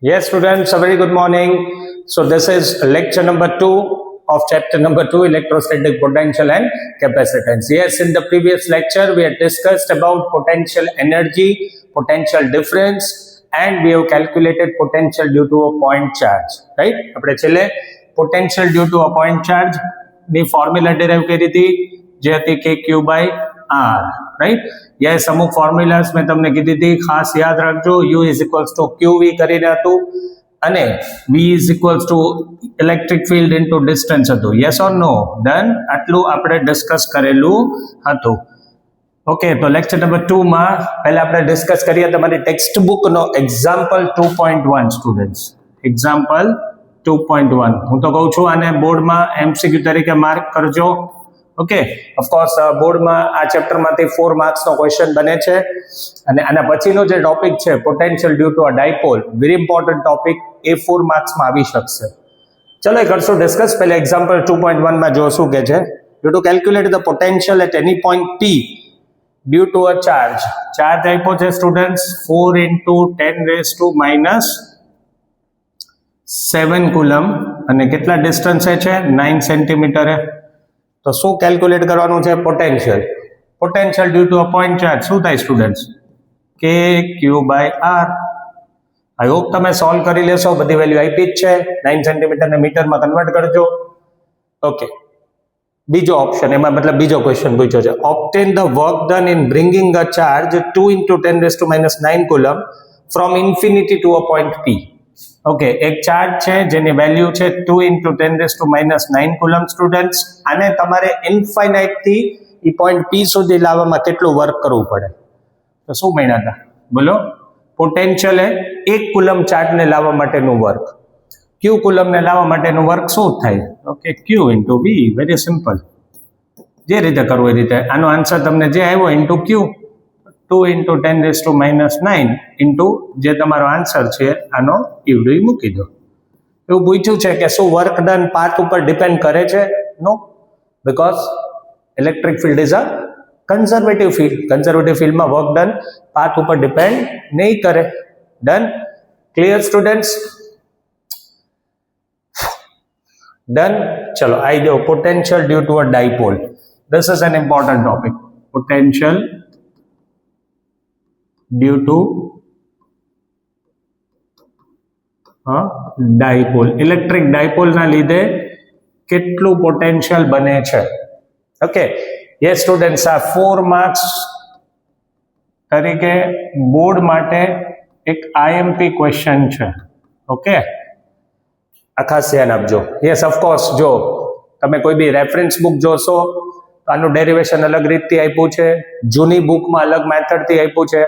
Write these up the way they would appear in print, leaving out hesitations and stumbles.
Yes, students, a very good morning. So, this is lecture number 2 of chapter number 2, electrostatic potential and capacitance. Yes, in the previous lecture, we had discussed about potential energy, potential difference, and we have calculated potential due to a point charge, right? આપણે છેલ્લે potential due to a point charge ની formula derive કરી હતી, જે હતી kq by r, right? Yes, અમુક ફોર્મ્યુલાસ મેં તમને કીધી હતી, ખાસ યાદ રાખજો. u is equals to qv કરીને હતું અને v is equals to electric field into distance હતું. Yes or no? ડન. આટલું આપણે ડિસ્કસ કરેલું હતું. ઓકે, તો લેક્ચર નંબર 2 માં પહેલા આપણે ડિસ્કસ કરીએ તમારી ટેક્સ્ટ બુકનો એક્ઝામ્પલ 2.1 સ્ટુડન્ટ્સ. એક્ઝામ્પલ 2.1 હું તો કહું છું આને બોર્ડમાં એમસીક્યુ તરીકે માર્ક કરજો. ઓકે, ઓફકોર્સ બોર્ડમાં આ ચેપ્ટરમાંથી 4 માર્ક્સનો ક્વેશ્ચન બને છે અને આના પછીનો જે ટોપિક છે potential due to a dipole, very important topic, એ 4 માર્ક્સમાં આવી શકશે. ચલો એ કરશું ડિસ્કસ. પહેલા એક્ઝામ્પલ 2.1 માં જોશું કે છે due to calculate the potential at any point P due to a charge આપ્યો છે સ્ટુડન્ટ્સ 4 into 10⁻⁻⁷ કુલમ અને કેટલા ડિસ્ટન્સ છે 9 સેન્ટીમીટરે. તો શું કેલ્ક્યુલેટ કરવાનું છે? Potential. Potential due to a point charge શું થાય સ્ટુડન્ટ્સ? કે Q by R. I hope તમે સોલ્વ કરી લેશો, બધી વેલ્યુ આપી જ છે. 9 સેન્ટીમીટર ને મીટરમાં કન્વર્ટ કરજો. ઓકે, બીજો ઓપ્શન, એમાં મતલબ બીજો ક્વેશ્ચન પૂછ્યો છે. Obtain the work done in bringing a charge 2 into 10⁻⁹ coulomb from infinity to a point P. Okay, એક ચાર્જ છે જેની વેલ્યુ છે 2 into 10⁻⁹ કુલમ સ્ટુડન્ટ્સ. આને તમારે ઇન્ફાઇનાઇટ થી ઈ પોઈન્ટ પી સુધી લાવવામાં કેટલું વર્ક કરવું પડે? તો શું મળ્યા હતા બોલો? પોટેન્શિયલ એ 1 કુલમ ચાર્જને લાવવા માટેનું વર્ક, ક્યુ કુલમને લાવવા માટેનું વર્ક શું થાય? Okay, Q into V. Very simple. જે રીતે કરવું એ રીતે. આનો આન્સર તમને જે આવ્યો ઇન્ટુ ક્યુ, 2 into 10⁻⁹ ઇન્ટુ જે તમારો આન્સર છે આનો ઈવડું મૂકી દો. એવું પૂછ્યું છે કે શું વર્ક ડન પાથ ઉપર ડિપેન્ડ કરે છે? No, because electric field is a conservative field. Conservative ફિલ્ડમાં વર્ક ડન પાથ ઉપર ડિપેન્ડ નહીં કરે. ડન. Clear students? ડન. ચલો આઈ જાઓ potential due to a dipole. This is an important topic. Potential due to dipole. Electric ડાયપોલના લીધે કેટલું પોટેન્શિયલ બને છે? ઓકે, યસ સ્ટુડન્ટ્સ, આ 4 માર્ક્સ તરીકે બોર્ડ માટે એક આઈએમપી ક્વેશ્ચન છે. ઓકે, આ ખાસ ધ્યાન આપજો. યસ, ઓફકોર્સ જો તમે કોઈ બી રેફરન્સ બુક જોશો તો આનું ડેરિવેશન અલગ રીતથી આપ્યું છે, જૂની બુકમાં અલગ મેથડથી આપ્યું છે,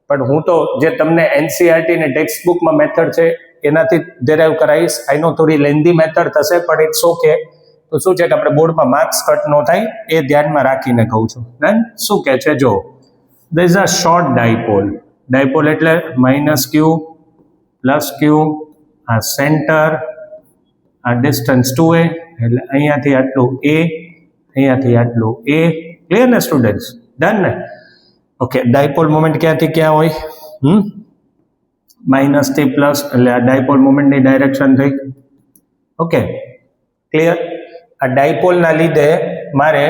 પણ હું તો જે તમને એનસીઆરટી ને ટેક્સ્ટ બુકમાં મેથડ છે એનાથી ડેરાઇવ કરાવીશ. આઈ નો થોડી લેન્ધી મેથડ થશે, પણ ઇટ્સ ઓકે. તો શું છે કે આપણે બોર્ડમાં માર્ક્સ કટ ન થાય એ ધ્યાનમાં રાખીને કહું છું. ડન. શું કહે છે જો, there is a short dipole. Dipole એટલે -q + q, આ સેન્ટર, આ ડિસ્ટન્સ 2a, એટલે અહીંયાથી આટલું a, અહીંયાથી આટલું a. ક્લિયર ને સ્ટુડન્ટ્સ? ડન ને? ઓકે, ડાયપોલ મોમેન્ટ ક્યાંથી ક્યાં હોય? માઇનસ થી પ્લસ, એટલે આ ડાયપોલ મોમેન્ટની ડાયરેક્શન થઈ. Okay, clear? આ ડાયપોલના લીધે મારે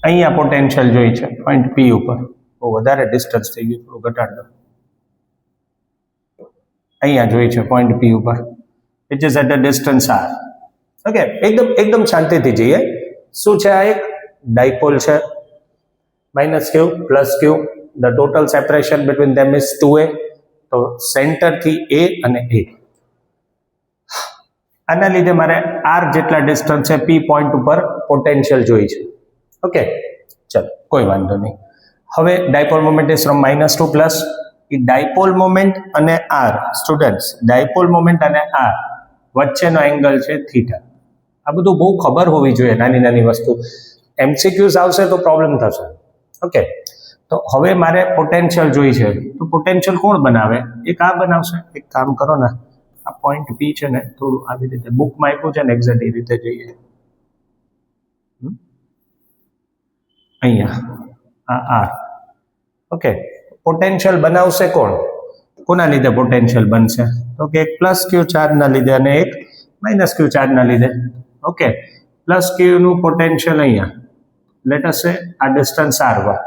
અહીંયા પોટેન્શિયલ જોઈ છે પોઈન્ટ પી ઉપર. બહુ વધારે ડિસ્ટન્સ થઈ ગયું, થોડું ઘટાડ દો. અહીંયા જોઈ છે પોઈન્ટ પી ઉપર, which is at a distance R. Okay, એકદમ શાંતિથી જઈએ. શું છે આ? એક ડાયપોલ છે. -q + q, the total separation between them is 2a. તો સેન્ટર થી a અને a. આના લીધે મારે r જેટલા ડિસ્ટન્સ છે p પોઈન્ટ ઉપર પોટેન્શિયલ જોઈ છે. ઓકે, ચલો કોઈ વાંધો નહીં. હવે dipole moment is from -2 plus. A dipole moment અને r સ્ટુડન્ટ્સ, ડાયપોલ મોમેન્ટ અને r વચ્ચેનો એંગલ છે થીટા. આ બધું બહુ ખબર હોવી જોઈએ, નાની નાની વસ્તુ. એમસીક્યુઝ આવશે તો પ્રોબ્લેમ થશે. ઓકે, તો હવે મારે પોટેન્શિયલ જોઈ છે, તો પોટેન્શિયલ કોણ બનાવે? એક આ બનાવશે. એક કામ કરો ને, આ પોઈન્ટ પી છે ને થોડું આવી રીતે બુકમાં આપ્યું છે ને એક્ઝેક્ટ એ રીતે જોઈએ. અહીંયા આ આર. ઓકે, પોટેન્શિયલ બનાવશે કોણ? કોના લીધે પોટેન્શિયલ બનશે? તો કે એક પ્લસ ક્યુ ચાર્જના લીધે અને એક માઇનસ ક્યુ ચાર્જના લીધે. ઓકે, પ્લસ ક્યુનું પોટેન્શિયલ અહીંયા, લેટ અસ સે આ ડિસ્ટન્સ r1.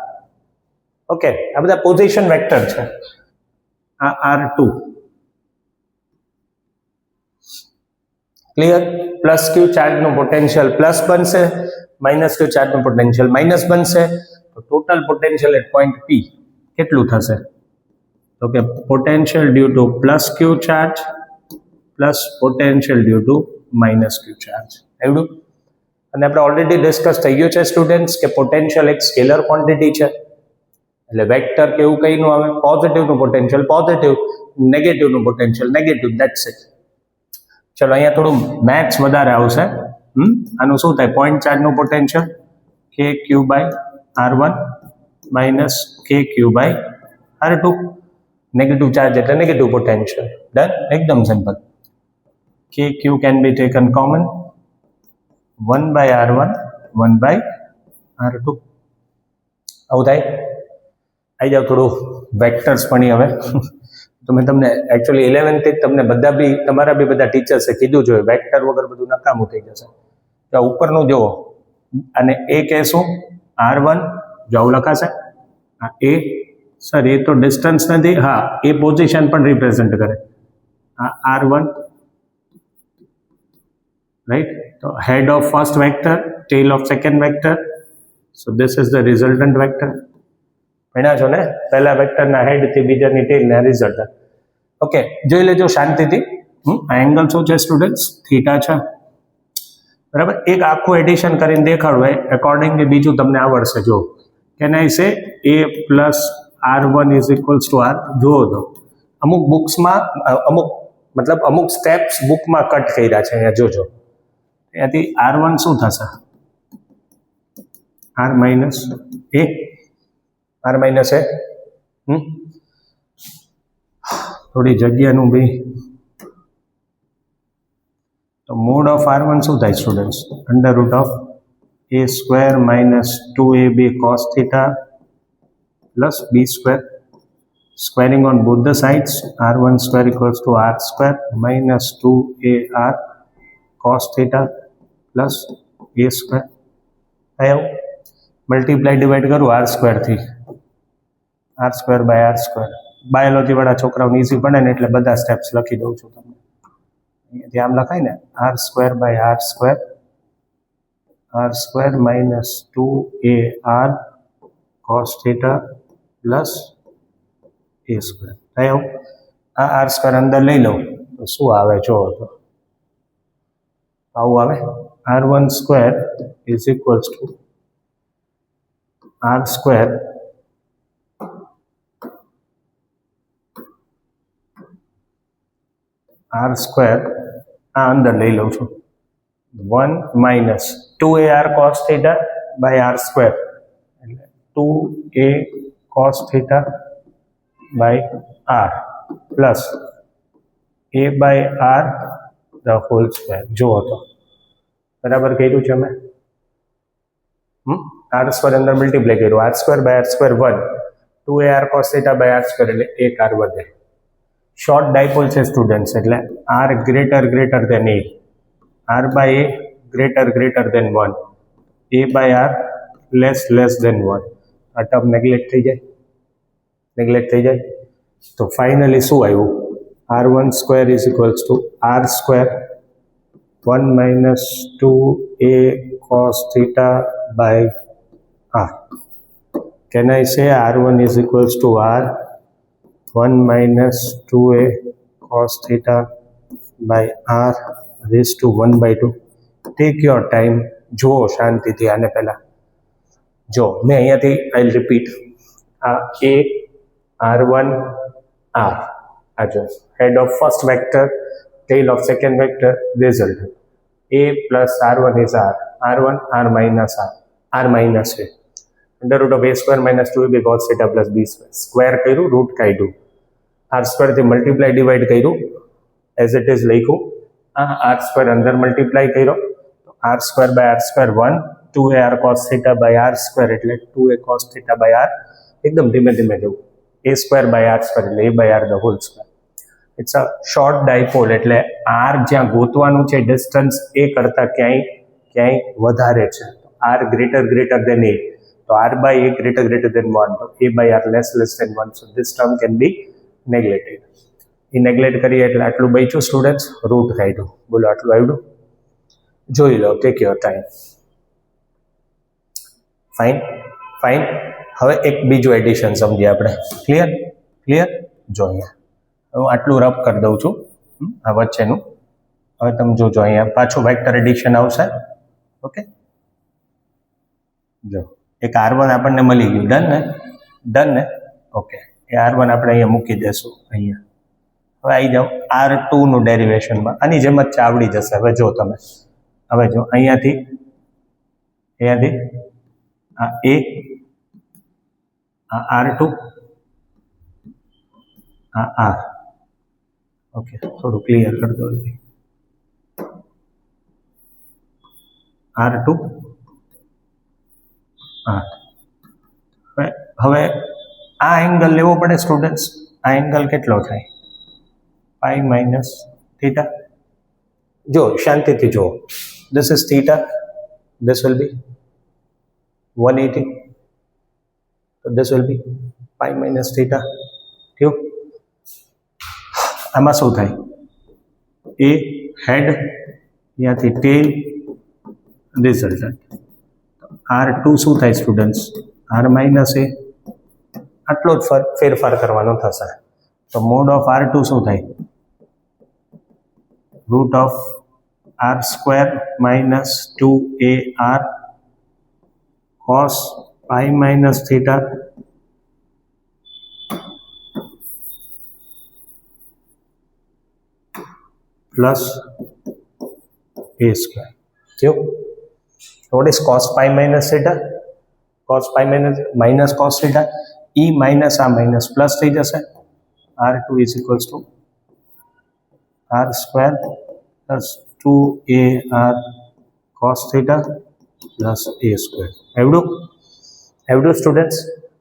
ઓકે, આ બધા પોઝિશન વેક્ટર છે. આ r2 ક્લિયર. પ્લસ ક્યુ ચાર્જનું પોટેન્શિયલ પ્લસ બનશે, માઇનસ ક્યુ ચાર્જનું પોટેન્શિયલ માઇનસ બનશે, તો total potential at point P કેટલું થશે? તો કે potential due to plus Q charge plus potential due to minus Q charge. એવડું. અને આપણે ઓલરેડી ડિસ્કસ થઈ ગયું છે સ્ટુડન્ટ્સ કે પોટેન્શિયલ એક સ્કેલર ક્વોન્ટિટી છે, એટલે વેક્ટર કે એવું કંઈ નું આવે, પોઝિટિવનું પોટેન્શિયલ પોઝિટિવ, નેગેટિવનું પોટેન્શિયલ નેગેટિવ, દેટ્સ ઇટ. ચલો અહીંયા થોડું મેથ્સ વધારે આવશે. આનું શું થાય? પોઈન્ટ ચાર્જનું પોટેન્શિયલ કે Q by r1 minus K Q by r2. Negative charge એટલે નેગેટિવ પોટેન્શિયલ. ડન, એકદમ simple. K Q can be taken common, 1 by r1 1 by r2. આવું થાય. આવી જાવ થોડું વેક્ટર્સ પણ હવે તો મેં તમને એકચ્યુઅલી 11th થી તમને બધા બી તમારા બી બધા ટીચર્સે કીધું જોઈએ વેક્ટર વગર બધું નકામું થઈ જશે. તો ઉપરનું જુઓ, અને એ કહેશું r1, જો આવું લખાશે એ, સર એ તો ડિસ્ટન્સ નથી, હા એ પોઝિશન પણ રિપ્રેઝન્ટ કરે. આ r1 રાઈટ, તો head of first vector, tail of second vector, so this is the resultant vector. ભણ્યા છો ને, પહેલા વેક્ટરના હેડ થી બીજાની ટેલ ને રિઝલ્ટ. ઓકે, જોઈ લેજો શાંતિથી. આ એંગલ શું છે સ્ટુડન્ટ્સ? થીટા છે, બરાબર. એક આખું એડિશન કરીને દેખાડવું એકોર્ડિંગલી બીજું તમને આવડશે. જો કેન આઈ સે a plus r1 is equals to r. જુઓ તો અમુક બુક્સમાં અમુક સ્ટેપ્સ બુકમાં કટ કર્યા છે, અહીંયા જોજો. ત્યાંથી r1 શું થશે? r minus a, r minus A. થોડી જગ્યાનું બી, તો મોડ ઓફ r1 શું થાય students? Under root of a square minus 2ab cos theta plus b square, squaring on both the sides, r1 square equals to r square minus 2ar cos theta plus a square. આવું multiply divide કરું r સ્ક્વેરથી, r square by r square. Biology વાળા છોકરાઓને easy પડે ને એટલે બધા steps લખી દઉં છું તમને. અહીંયાથી આમ લખાય ને, r square by r square minus 2ar cos theta plus a square. થયું? આ r સ્ક્વેર અંદર લઈ લઉં તો શું આવે જો તો આવું આવે. r1 square is equals to r square આ અંદર લઈ લઉં છું, 1 minus 2ar cos theta by r square, એટલે 2a cos theta by r plus a by r the whole square. જુઓ તો બરાબર કર્યું છે મેં. r સ્ક્વેર અંદર મલ્ટીપ્લાય કર્યું, r square by r square 1, 2ar cos theta by r square એટલે એક r વધે. શોર્ટ ડાયપોલ છે સ્ટુડન્ટ્સ, એટલે r greater than a, r by a greater than 1, a by r less than 1. આ term neglect થઈ જાય. તો finally શું આવ્યું? r1 square is equals to r square 1 minus 2a cos theta by r. Can I say r1 is equals to r 1 minus 2a cos theta by r raised to 1 by 2. Take your time. જો શાંતિથી આને પહેલા જો મેં અહીંયાથી I repeat, આ a r1 r, આ જો head of first vector, tail of second vector, result. a plus r1 is r1 r minus r minus a under root of a square minus 2ab cos theta plus b square. Square કર્યું, root કાઢ્યું, r સ્ક્વેરથી multiply divide કર્યું, as it is લખ્યું. આ r square અંદર multiply કર્યો, તો r square by r square 1, 2ar cos theta by r square એટલે 2a cos theta by r. એકદમ ધીમે જવું, a square by r square એટલે a by r the whole square. It's a short dipole એટલે r જ્યાં ગોતવાનું છે distance એ કરતાં ક્યાંય વધારે છે. r greater than a, તો r by a greater than 1, તો a by r less than 1. So this term can be neglected. A neglect કરીએ એટલે આટલું બચ્યું સ્ટુડન્ટ્સ, રૂટ કાઢ્યું. બોલો આટલું આવડ્યું? જોઈ લો, ટેક યોર ટાઈમ. ફાઇન. હવે એક બીજું એડિશન સમજીએ આપણે. ક્લિયર? જો અહીંયા હું આટલું રફ કરી દઉં છું આ વચ્ચેનું. હવે તમે જોજો અહીંયા પાછું વેક્ટર એડિશન આવશે. ઓકે, જો એક r1 આપણને મળી ગયું. ડન ને? ઓકે, એ r1 આપણે અહીંયા મૂકી દેશું અહીંયા. હવે આવી જાઓ r2 નું ડેરિવેશનમાં. આની જેમ જ આવડી જશે. હવે જો તમે અહીંયાથી આ a, આ r2, આ r. ઓકે, થોડું ક્લિયર કરી દો. r2 r. હવે આ એંગલ લેવો પડે સ્ટુડન્ટ્સ. આ એંગલ કેટલો થાય? Pi minus theta. જો શાંતિથી જુઓ, this is theta, this will be 180, so this will be pi minus theta. થયું? આમાં શું થાય? a head, ત્યાંથી tail, resultant. r2 શું થાય સ્ટુડન્ટ્સ? r minus a. આટલો જ ફેરફાર કરવાનો થશે. તો મોડ ઓફ r2 શું થાય? Root of r square minus 2ar cos pi minus theta plus a square. થયું? What is cos pi minus theta? Cos pi minus cos theta. e minus આ minus plus થઈ જશે. r2 is equals to r square plus 2ar cos theta plus a square. આવડું students?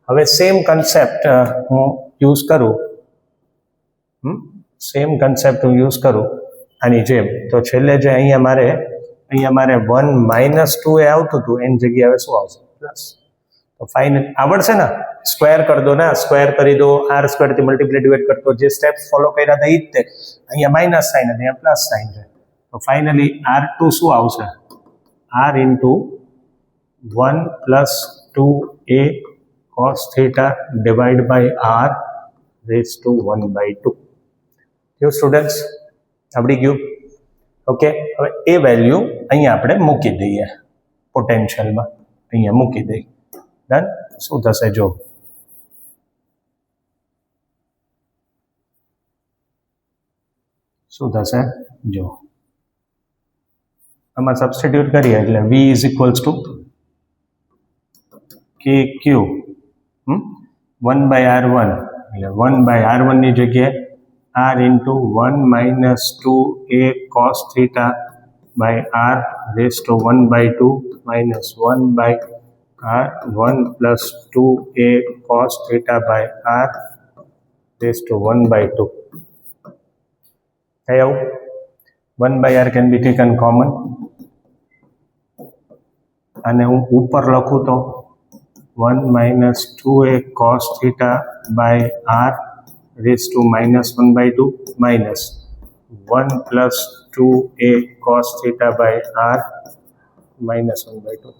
હવે same concept હું use કરું આની જેમ. તો છેલ્લે જે અહીંયા મારે 1 minus 2a આવતું હતું એની જગ્યાએ હવે શું આવશે? પ્લસ. તો ફાઇનલ આવડશે ને? સ્ક્વેર કરી દો ને, સ્ક્વેર કરી દો, r સ્ક્વેર થી મલ્ટીપ્લાય ડિવાઇડ કરતો જે સ્ટેપ્સ ફોલો કર્યા હતા એ જ તે. અહીંયા માઇનસ સાઇન અને અહીંયા પ્લસ સાઇન છે. તો ફાઇનલી r2 શું આવશે? r into 1 plus 2a cos theta divide by r raise to 1/2. જો સ્ટુડન્ટ્સ આવડી ગયું? ઓકે, હવે એ વેલ્યુ અહીંયા આપણે મૂકી દઈએ પોટેન્શિયલમાં. અહીંયા મૂકી દઈએ. ડન? શું થશે જો? શું થશે જો? આમાં સબસ્ટિટ્યુટ કરીએ એટલે v is equals two kq 1/r1 એટલે 1/r1 ની જગ્યાએ r into 1 minus 2a cos theta by r raised to 1/2 minus 1/r1 plus 2a cos theta by r raised to 1/2. Hey, 1/r can be taken common. અને હું ઉપર લખું તો 1 minus 2a cos theta by r raised to minus 1/2 minus 1 plus 2a cos theta by r minus 1/2.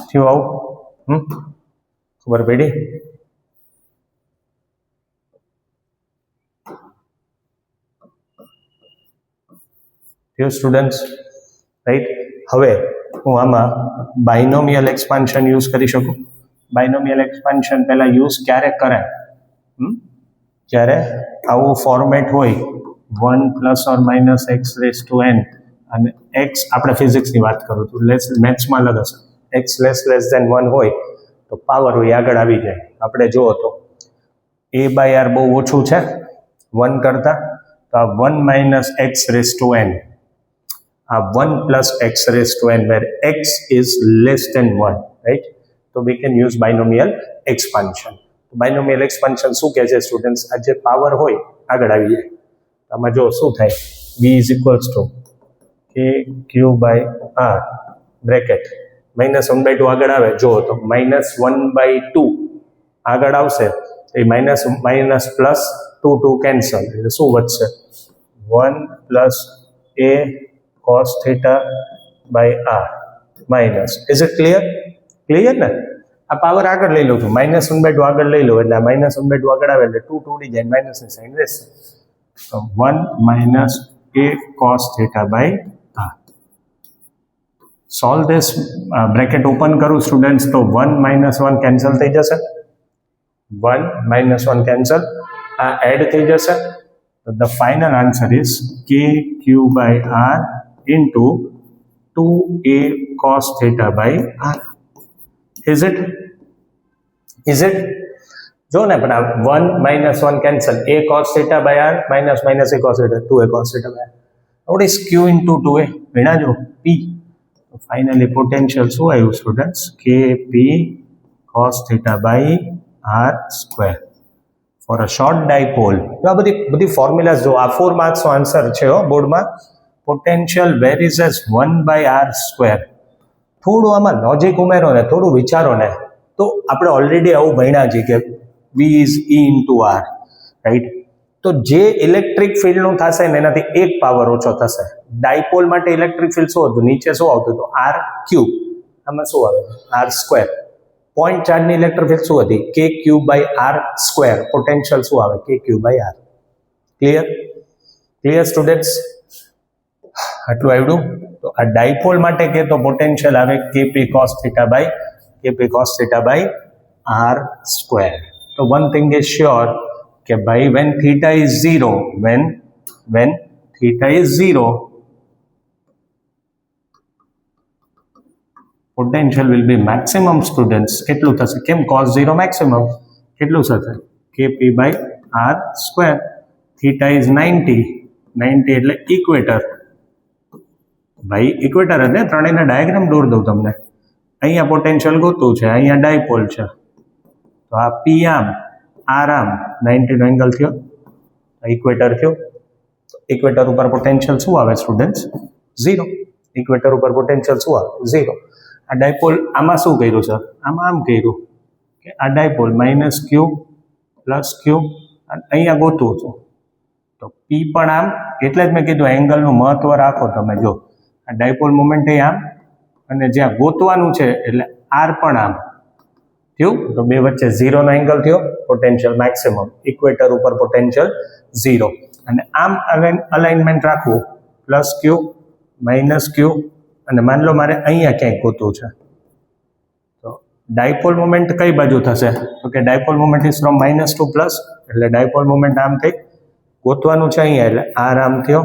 થયું આવું? ખબર પડી? થયું સ્ટુડન્ટ્સ? રાઈટ. હવે હું આમાં બાયનોમિયલ એક્સપાન્શન યુઝ કરી શકું. બાયનોમિયલ એક્સપાન્શન પહેલા યુઝ ક્યારે કરાય? જ્યારે આવું ફોર્મેટ હોય 1 plus or minus X raise to n અને એક્સ, આપણે ફિઝિક્સની વાત કરું છું, મેથ્સમાં અલગ હશે. એક્સ લેસ ધેન 1 હોય તો પાવર હોય આગળ આવી જાય. આપણે જુઓ તો a/r બહુ ઓછું છે 1 કરતાં, તો આ 1 minus x raised to n, આ 1 plus x raised to n where x is less than 1, right? તો we can use binomial expansion. Binomial expansion શું કહે છે સ્ટુડન્ટ્સ? આ જે પાવર હોય આગળ આવી જાય, આમાં જો શું થાય, v is equals to k q by r bracket -1/2 આગળ આવે, જો તો -1/2 આગળ આવશે એ માઇનસ પ્લસ 2 કેન્સલ, એટલે શું વધશે? 1 plus a cos theta by r minus. Is it clear? Clear ને? આ પાવર આગળ લઈ લઉં છું, -1/2 આગળ લઈ લઉં એટલે -1/2 આગળ આવે એટલે 2 ઉડી જાય, માઇનસ ની સાઈન રહેશે. So 1 minus a cos theta by r. Solve this, bracket open કરું સ્ટુડન્ટ્સ, તો 1 minus 1 કેન્સલ થઈ જશે, 1 minus 1 કેન્સલ, આ એડ થઈ જશે. So the final answer is kq by r into 2a cos theta by r. Is it? જો ને પણ આ 1 minus 1 cancel, a cos theta by r minus a cos theta, 2a cos theta by r. What is q into 2a? ભેણા જો p. So finally potential શું આવ્યું students? kp cos theta by r square. For a short dipole, આ બધી ફોર્મ્યુલાસ જો, આ 4 માર્ક્સનો answer છે બોર્ડમાં. Potential varies as 1/r square. થોડું આમાં લોજિક ઉમેરો ને, થોડું વિચારો ને, તો આપણે ઓલરેડી આવું ભણ્યા છીએ કે v is e into r, right? તો જે ઇલેક્ટ્રિક ફિલ્ડનું થશે ને એનાથી એક પાવર ઓછો થશે. ડાયપોલ માટે ઇલેક્ટ્રિક ફિલ્ડ શું હતું? નીચે શું આવતું હતું? r cube. આમાં શું આવે? r square. પોઈન્ટ ચાર્જની ઇલેક્ટ્રિક ફિલ્ડ શું હતી? k cube by r square. Potential શું આવે? k cube by r. Clear students? આટલું આવડ્યું? તો આ ડાયપોલ માટે કે તો પોટેન્શિયલ આવે kp cos theta by r square. તો one thing is sure કે ભાઈ when theta is 0, when theta is 0, potential will be maximum students. કેટલું થશે? કેમ cos 0 maximum? કેટલું થશે? kp by r square. theta is 90 એટલે ઇક્વેટર. ભાઈ ઇક્વેટર એટલે ત્રણેયના ડાયાગ્રામ દોર દઉં તમને. અહીંયા પોટેન્શિયલ ગોતવું છે, અહીંયા ડાયપોલ છે, તો આ પી આમ, આર આમ, 90 નો એંગલ થયો, ઇક્વેટર થયો. ઇક્વેટર ઉપર પોટેન્શિયલ શું આવે સ્ટુડન્ટ્સ? 0. ઇક્વેટર ઉપર પોટેન્શિયલ શું આવે? 0. આ ડાયપોલ આમાં શું કર્યું સર? આમાં આમ કર્યું કે આ ડાયપોલ માઇનસ ક્યુ પ્લસ ક્યુ, અહીંયા ગોતવું છું તો પી પણ આમ, એટલે જ મેં કીધું એંગલનું મહત્વ રાખો તમે. જો આ ડાયપોલ મોમેન્ટ આમ, અને જ્યાં ગોતવાનું છે એટલે આર પણ આમ થયું, તો બે વચ્ચે 0 નો એંગલ થયો, પોટેન્શિયલ મેક્સિમમ. ઇક્વેટર ઉપર પોટેન્શિયલ 0. અને આમ અલાઇનમેન્ટ રાખવું, પ્લસ ક્યુ માઇનસ ક્યુ, અને માન લો મારે અહીંયા ક્યાંક ગોતવું છે, તો ડાયપોલ મોમેન્ટ કઈ બાજુ થશે? તો કે dipole moment is from minus two plus, એટલે ડાયપોલ મોમેન્ટ આમ થઈ, ગોતવાનું છે અહીંયા એટલે આર આમ થયો.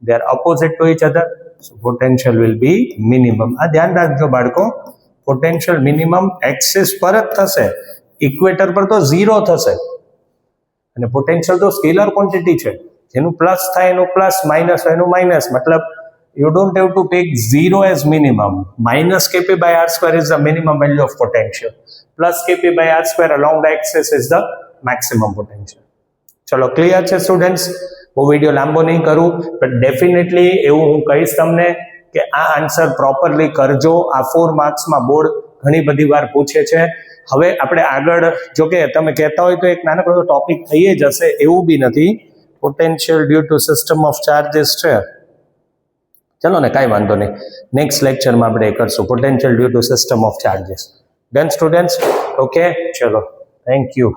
They are opposite to each other, so potential will be minimum. આ ધ્યાન રાખજો બાળકો, પોટેન્શિયલ મિનિમમ એક્સિસ પર જ થશે, ઇક્વેટર પર તો 0 થશે. અને પોટેન્શિયલ તો સ્કેલર ક્વોન્ટિટી છે, જેનું પ્લસ થાય એનું પ્લસ, માઇનસ હોય એનું માઇનસ. મતલબ you don't have to take 0 as minimum. Minus kp by r square is the minimum value of potential. Plus kp by r square along the axis is the maximum potential. ચલો clear છે students? હું video લાંબો નહીં કરું, પણ definitely એવું હું કહીશ તમને કે આ આન્સર પ્રોપરલી કરજો. આ 4 માર્ક્સમાં બોર્ડ ઘણી બધી વાર પૂછે છે. હવે આપણે આગળ, જો કે તમે કહેતા હોય તો એક નાનકડો ટોપિક થઈ જ હશે, એવું બી નથી. Potential due to system of charges છે. ચલો ને, કાંઈ વાંધો નહીં, નેક્સ્ટ લેક્ચરમાં આપણે એ કરશું, potential due to system of charges. Done students? Okay, ચલો, થેન્ક યુ.